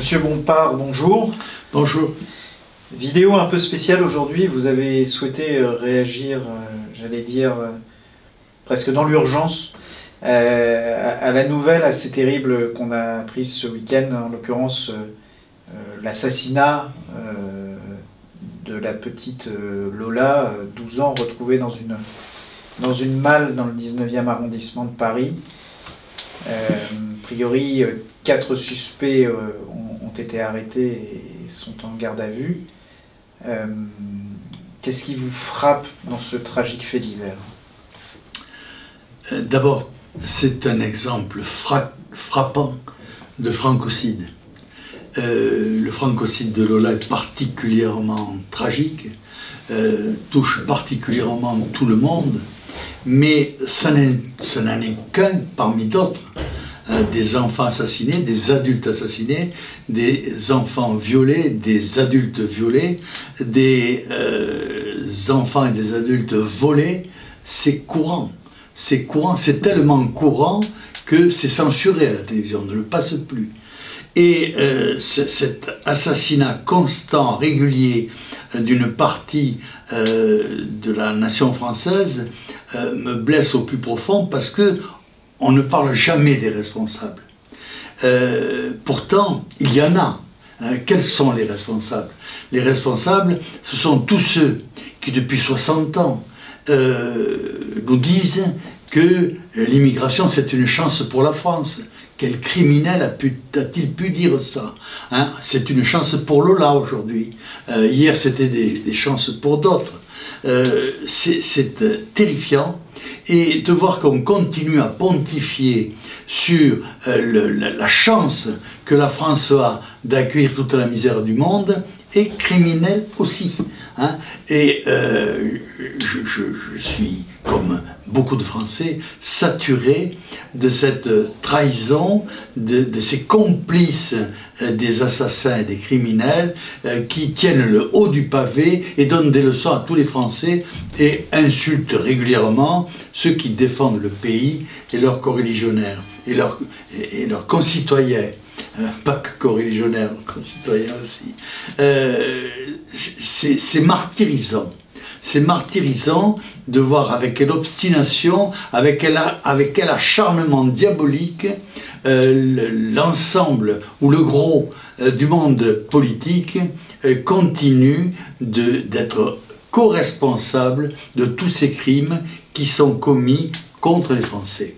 Monsieur Bompard, bonjour. Bonjour. Vidéo un peu spéciale aujourd'hui, vous avez souhaité réagir, j'allais dire, presque dans l'urgence, à la nouvelle assez terrible qu'on a apprise ce week-end, en l'occurrence l'assassinat de la petite Lola, 12 ans, retrouvée dans une malle dans le 19e arrondissement de Paris. A priori, 4 suspects ont été arrêtés et sont en garde à vue. Qu'est-ce qui vous frappe dans ce tragique fait divers? D'abord, c'est un exemple frappant de francocide. Le francocide de Lola est particulièrement tragique, touche particulièrement tout le monde, mais ce n'en est qu'un parmi d'autres. Des enfants assassinés, des adultes assassinés, des enfants violés, des adultes violés, des enfants et des adultes volés. C'est courant, c'est tellement courant que c'est censuré à la télévision, on ne le passe plus. Et cet assassinat constant, régulier d'une partie de la nation française me blesse au plus profond parce que on ne parle jamais des responsables. Pourtant, il y en a. Quels sont les responsables? Les responsables, ce sont tous ceux qui, depuis 60 ans, nous disent que l'immigration, c'est une chance pour la France. Quel criminel a-t-il pu dire ça? C'est une chance pour Lola aujourd'hui. Hier, c'était des chances pour d'autres. C'est terrifiant. Et de voir qu'on continue à pontifier sur la chance que la France a d'accueillir toute la misère du monde est criminel aussi. Et je suis, comme beaucoup de Français, saturé de cette trahison, de ces complices des assassins et des criminels qui tiennent le haut du pavé et donnent des leçons à tous les Français et insultent régulièrement ceux qui défendent le pays et leurs coreligionnaires et leurs concitoyens. Pas que coreligionnaires, concitoyens aussi. C'est martyrisant. C'est martyrisant de voir avec quelle obstination, avec quel acharnement diabolique l'ensemble ou le gros du monde politique continue d'être co-responsable de tous ces crimes qui sont commis contre les Français.